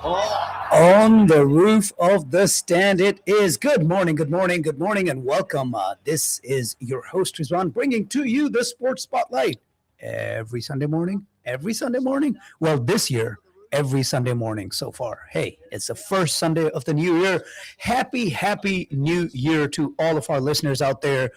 On the roof of the stand, it is good morning, good morning, good morning, and welcome. This is your host, Rizwan, bringing to you the Sports Spotlight every Sunday morning. Every Sunday morning? Well, this year, every Sunday morning so far. Hey, it's the first Sunday of the new year. Happy new year to all of our listeners out there.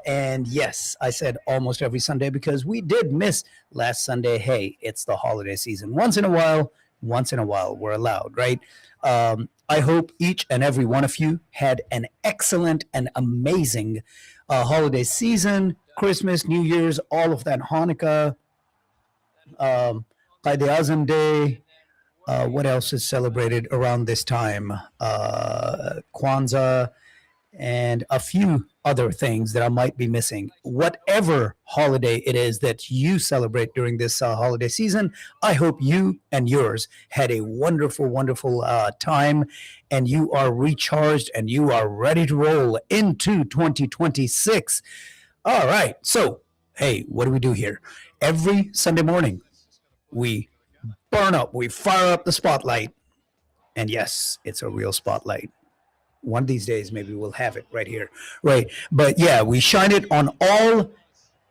And yes, I said almost every Sunday because we did miss last Sunday. Hey, it's the holiday season. Once in a while we're allowed, right? I hope each and every one of you had an excellent and amazing holiday season, Christmas, New Year's, all of that, Hanukkah, Qaid Azam Day. What else is celebrated around this time? Kwanzaa, and a few other things that I might be missing. Whatever holiday it is that you celebrate during this holiday season, I hope you and yours had a wonderful time and you are recharged and you are ready to roll into 2026. All right. So, hey, what do we do here? Every Sunday morning, we we fire up the spotlight. And yes, it's a real spotlight. One of these days, maybe we'll have it right here. Right. But yeah, we shine it on all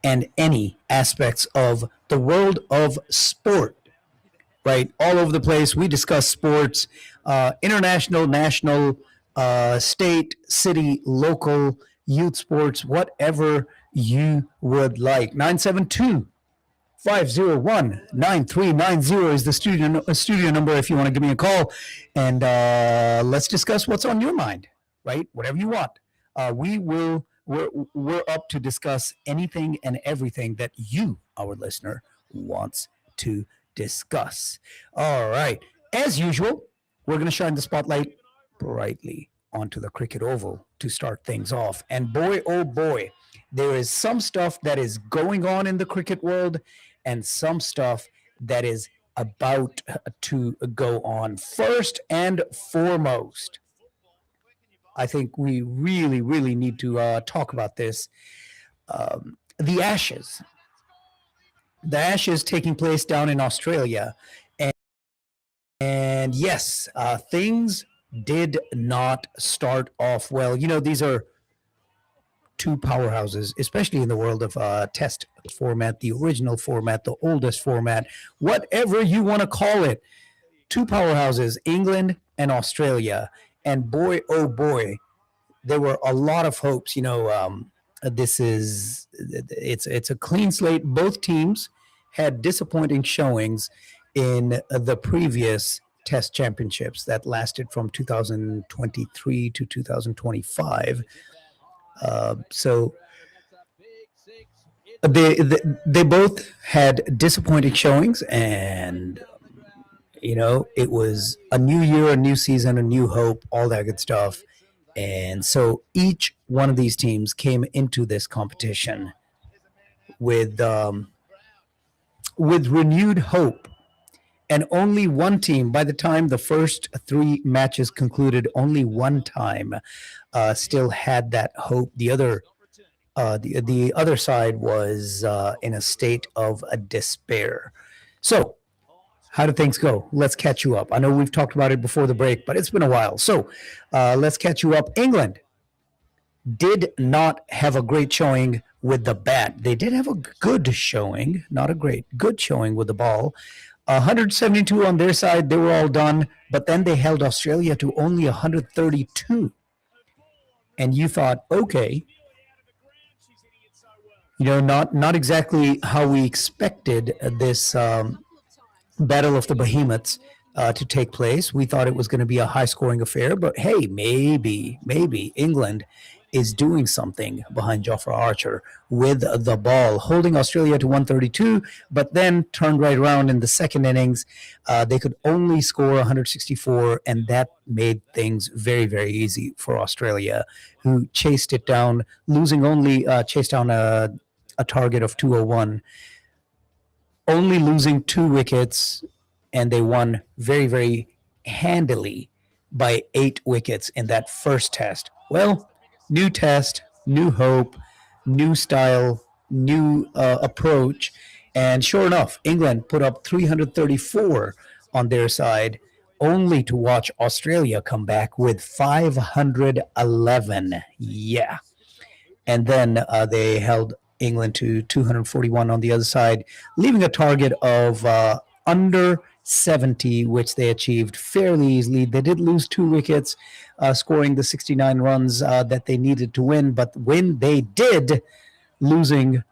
and any aspects of the world of sport, right? All over the place. We discuss sports, international, national, state, city, local, youth sports, whatever you would like. 972 501-9390 is the studio number if you want to give me a call, and let's discuss what's on your mind, right? Whatever you want. We're up to discuss anything and everything that you, our listener, wants to discuss. All right. As usual, we're going to shine the spotlight brightly onto the cricket oval to start things off. And boy, oh boy, there is some stuff that is going on in the cricket world and some stuff that is about to go on. First and foremost, I think we really need to talk about this. The Ashes. The Ashes taking place down in Australia. And yes, things did not start off well. You know, these are two powerhouses, especially in the world of test format, the original format, the oldest format, whatever you want to call it. Two powerhouses, England and Australia. And boy, oh boy, there were a lot of hopes. You know, it's a clean slate. Both teams had disappointing showings in the previous test championships that lasted from 2023 to 2025. So they both had disappointing showings, and you know, it was a new year, a new season, a new hope, all that good stuff. And so each one of these teams came into this competition with renewed hope. And only one team, by the time the first three matches concluded, only one time still had that hope. The other side was in a state of despair. So, how did things go? Let's catch you up. I know we've talked about it before the break, but it's been a while. So, let's catch you up. England did not have a great showing with the bat. They did have a good showing, not a great, good showing with the ball. 172 on their side, they were all done, but then they held Australia to only 132. And you thought, okay, you know, not exactly how we expected this Battle of the Behemoths to take place. We thought it was going to be a high-scoring affair, but hey, maybe England is doing something behind Jofra Archer with the ball, holding Australia to 132, but then turned right around in the second innings. They could only score 164, and that made things very easy for Australia, who chased it down, chased down a target of 201, only losing 2 wickets, and they won very handily by 8 wickets in that first test. Well, new test, new hope, new style, new approach. And sure enough, England put up 334 on their side, only to watch Australia come back with 511. Yeah. And then they held England to 241 on the other side, leaving a target of under 70, which they achieved fairly easily. They did lose 2 wickets, scoring the 69 runs that they needed to win. But when they did, losing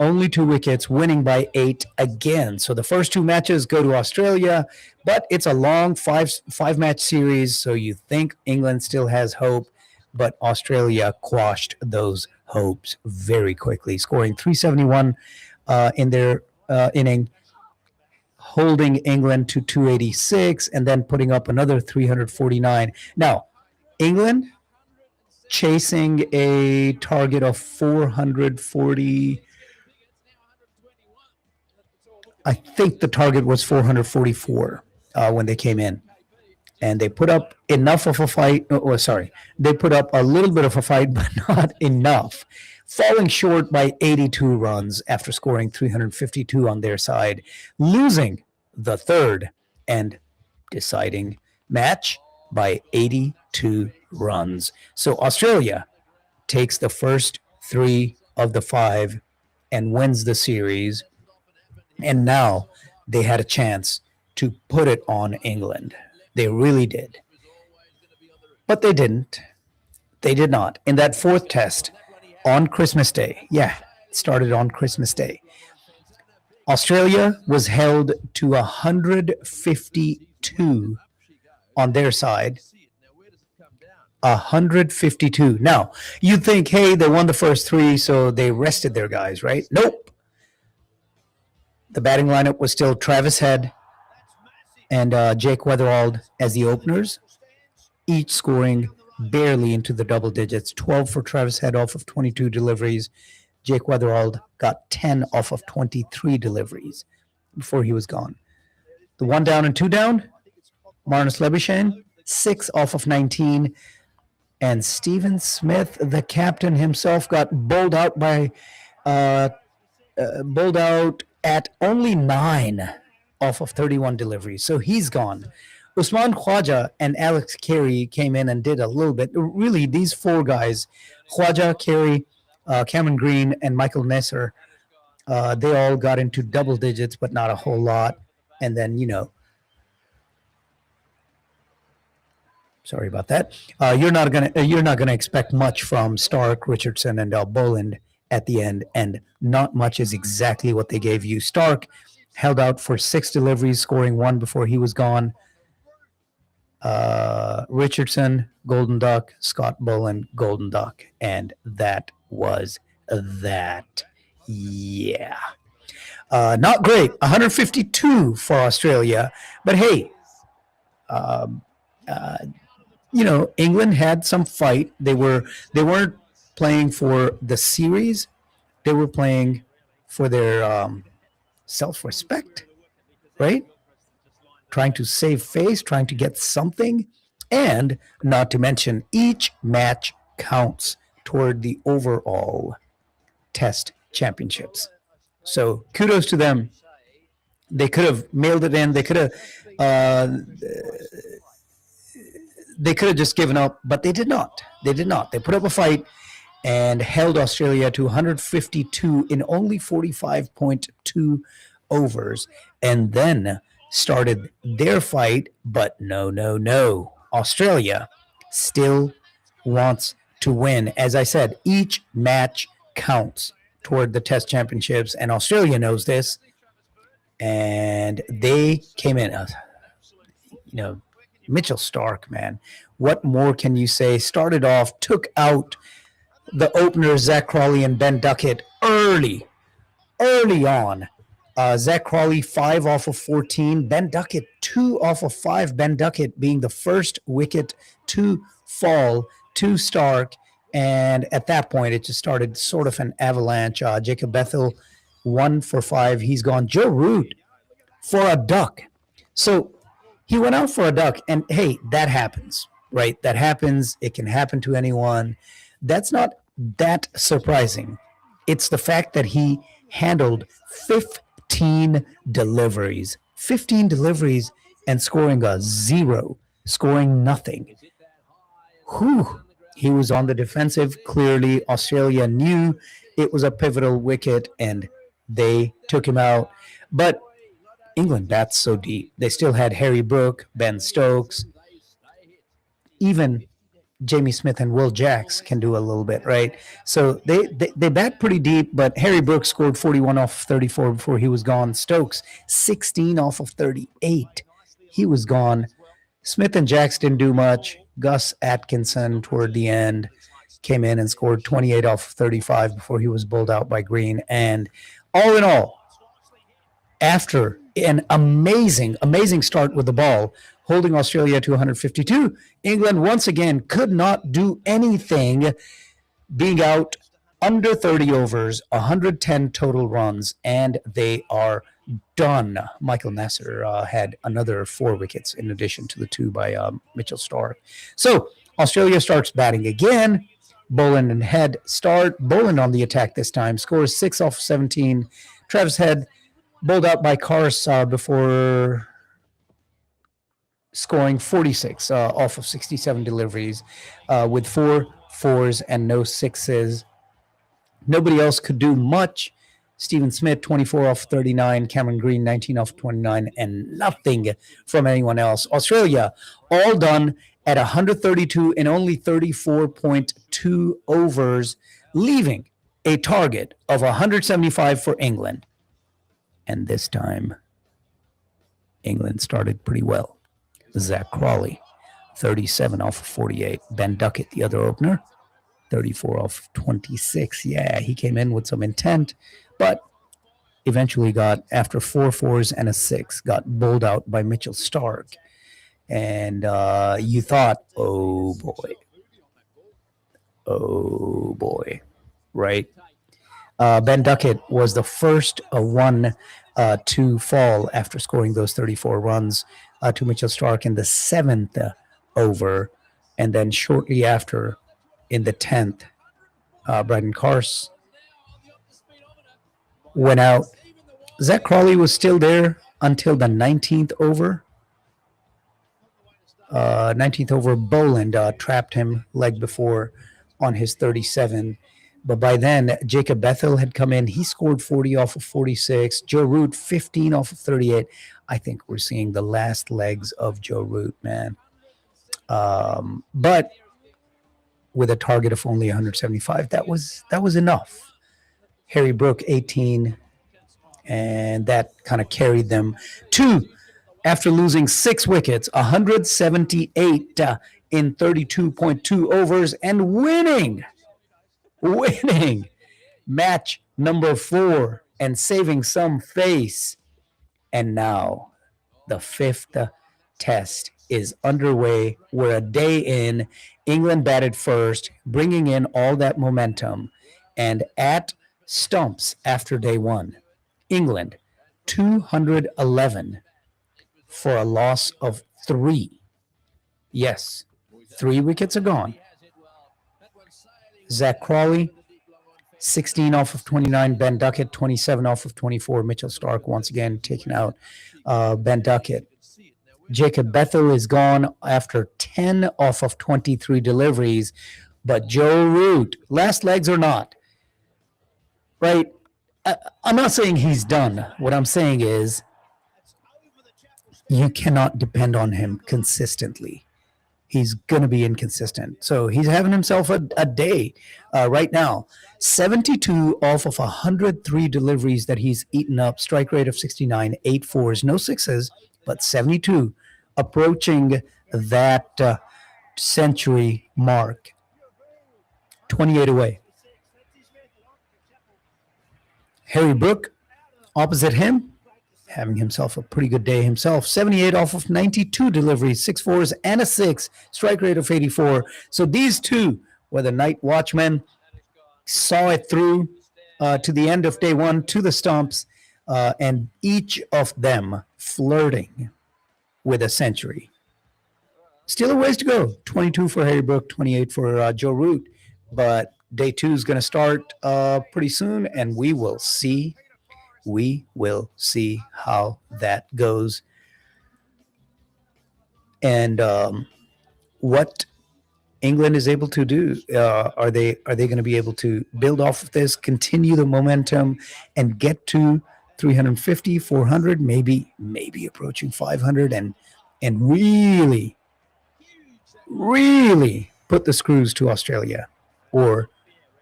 only 2 wickets, winning by 8 again. So the first 2 matches go to Australia, but it's a long five match series. So you think England still has hope, but Australia quashed those hopes very quickly, scoring 371 in their inning, holding England to 286, and then putting up another 349. Now, England chasing a target of 440. I think the target was 444 when they came in. And they put up enough of a fight. Oh, sorry. They put up a little bit of a fight, but not enough. Falling short by 82 runs after scoring 352 on their side, losing the third and deciding match by 82 runs. So Australia takes the first 3 of the 5 and wins the series. And now they had a chance to put it on England. They really did. But they didn't. They did not. In that 4th test on Christmas Day, yeah, it started on Christmas Day, Australia was held to 152 on their side. 152. Now, you'd think, hey, they won the first 3, so they rested their guys, right? Nope. The batting lineup was still Travis Head and Jake Weatherald as the openers, each scoring barely into the double digits. 12 for Travis Head off of 22 deliveries. Jake Weatherald got 10 off of 23 deliveries before he was gone. The 1 down and 2 down, Marnus Labuschagne, 6 off of 19. And Stephen Smith, the captain himself, got bowled out at only 9 off of 31 deliveries. So he's gone. Usman Khwaja and Alex Carey came in and did a little bit. Really, these 4 guys, Khwaja, Carey, Cameron Green, and Michael Nesser, they all got into double digits, but not a whole lot. And then, sorry about that. You're not gonna expect much from Stark, Richardson, and Boland at the end, and not much is exactly what they gave you. Stark held out for 6 deliveries, scoring 1 before he was gone. Richardson, Golden Duck, Scott Boland, Golden Duck, and that was that. Yeah. Not great. 152 for Australia, but hey, England had some fight. They weren't playing for the series. They were playing for their self-respect, right? Trying to save face, trying to get something, and not to mention each match counts toward the overall Test championships. So kudos to them. They could have mailed it in. They could have just given up, but they did not. They did not. They put up a fight and held Australia to 152 in only 45.2 overs, and then started their fight. But no. Australia still wants to win. As I said, each match counts toward the Test championships, and Australia knows this. And they came in, Mitchell Stark, man. What more can you say? Started off, took out the openers, Zach Crawley and Ben Duckett, early on. Zach Crawley, 5 off of 14. Ben Duckett, 2 off of 5. Ben Duckett being the first wicket to fall to Stark. And at that point, it just started sort of an avalanche. Jacob Bethel, 1 for 5. He's gone. Joe Root for a duck. So he went out for a duck. And, hey, that happens, right? That happens. It can happen to anyone. That's not that surprising. It's the fact that he handled 15 deliveries. 15 deliveries and scoring a zero, scoring nothing. Whew. He was on the defensive. Clearly, Australia knew it was a pivotal wicket and they took him out. But England bats so deep. They still had Harry Brook, Ben Stokes, even Jamie Smith and Will Jacks can do a little bit, right? So they bat pretty deep, but Harry Brooks scored 41 off 34 before he was gone. Stokes, 16 off of 38. He was gone. Smith and Jacks didn't do much. Gus Atkinson, toward the end, came in and scored 28 off 35 before he was bowled out by Green. And all in all, after an amazing start with the ball, holding Australia to 152, England once again could not do anything, being out under 30 overs, 110 total runs, and they are done. Michael Nasser had another 4 wickets in addition to the 2 by Mitchell Starc. So Australia starts batting again. Boland and Head start. Boland on the attack this time, scores 6 off 17. Travis Head bowled out by Kars before scoring 46 off of 67 deliveries with 4 fours and no 6s. Nobody else could do much. Stephen Smith, 24 off 39. Cameron Green, 19 off 29, and nothing from anyone else. Australia, all done at 132 in only 34.2 overs, leaving a target of 175 for England. And this time, England started pretty well. Zach Crawley, 37 off of 48. Ben Duckett, the other opener, 34 off 26. Yeah, he came in with some intent, but eventually got, after 4 fours and a 6, got bowled out by Mitchell Starc. And you thought, oh boy, right? Ben Duckett was the first one to fall after scoring those 34 runs to Mitchell Starc in the 7th over. And then shortly after, in the 10th, Bryden Kars went out. Zach Crawley was still there until the 19th over. 19th over, Boland trapped him leg before on his 37. But by then, Jacob Bethel had come in. He scored 40 off of 46. Joe Root, 15 off of 38. I think we're seeing the last legs of Joe Root, man. But with a target of only 175, that was enough. Harry Brook, 18, and that kind of carried them to, after losing 6 wickets, 178 in 32.2 overs, and winning match number 4 and saving some face. And now the 5th test is underway. We're a day in. England batted first, bringing in all that momentum. And at stumps after day 1, England 211 for a loss of 3. Yes, 3 wickets are gone. Zach Crawley, 16 off of 29. Ben Duckett, 27 off of 24. Mitchell Starc once again taking out Ben Duckett. Jacob Bethel is gone after 10 off of 23 deliveries. But Joe Root, last legs or not, right? I'm not saying he's done. What I'm saying is you cannot depend on him consistently. He's going to be inconsistent. So he's having himself a day right now. 72 off of 103 deliveries that he's eaten up. Strike rate of 69, 8 fours, no 6s, but 72, approaching that century mark. 28 away. Harry Brook, opposite him, having himself a pretty good day himself. 78 off of 92 deliveries, 6 fours and a 6, strike rate of 84. So these two were the night watchmen, saw it through to the end of day 1, to the stumps, and each of them flirting with a century. Still a ways to go. 22 for Harry Brook, 28 for Joe Root. But day 2 is going to start pretty soon, and we will see how that goes. and what England is able to do. Are they going to be able to build off of this, continue the momentum, and get to 350, 400, maybe approaching 500, and really put the screws to Australia, or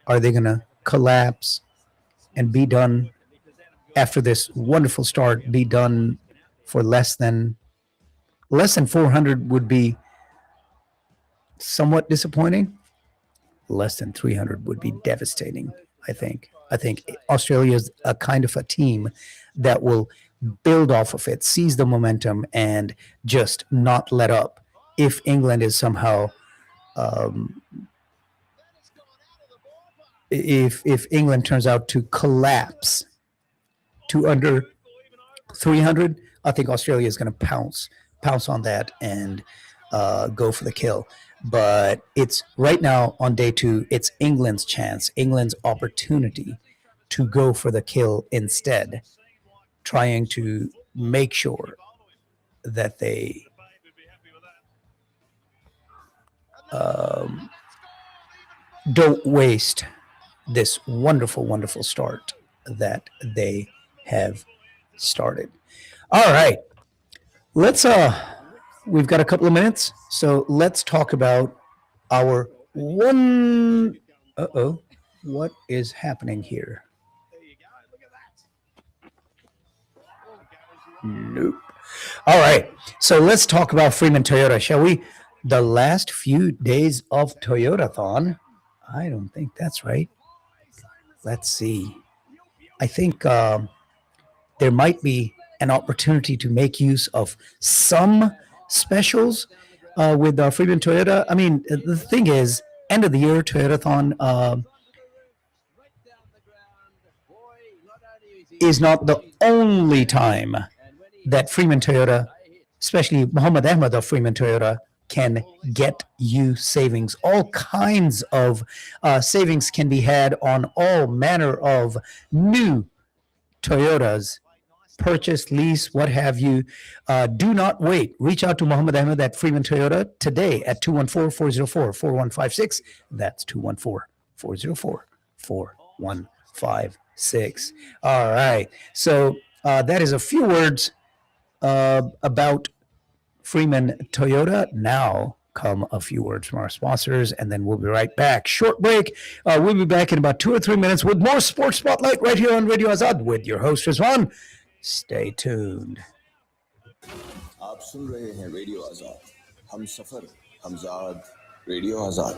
are they going to collapse and be done after this wonderful start? Be done for less than 400 would be somewhat disappointing. Less than 300 would be devastating. I think Australia is a kind of a team that will build off of it, seize the momentum, and just not let up. If England is somehow, um, if England turns out to collapse to under 300, I think Australia is going to pounce on that and go for the kill. But it's right now on day two. It's England's chance, England's opportunity to go for the kill instead, trying to make sure that they don't waste this wonderful, wonderful start that they have started. All right, let's we've got a couple of minutes, so let's talk about our one. What is happening here? Nope. All right, so let's talk about Freeman Toyota, shall we? The last few days of Toyotathon. I don't think that's right. Let's see. I think there might be an opportunity to make use of some specials with Freeman Toyota. I mean, the thing is, end of the year Toyotathon is not the only time that Freeman Toyota, especially Muhammad Ahmad of Freeman Toyota, can get you savings. All kinds of savings can be had on all manner of new Toyotas, purchase, lease, what have you. Do not wait. Reach out to Muhammad Ahmed at Freeman Toyota today at 214-404-4156. That's 214-404-4156. All right. So that is a few words about Freeman Toyota. Now come a few words from our sponsors, and then we'll be right back. Short break. We'll be back in about 2 or 3 minutes with more Sports Spotlight right here on Radio Azad with your host Rizwan. Stay tuned. आप सुन रहे हैं radio आजाद, हम सफर Hamzad, radio आजाद।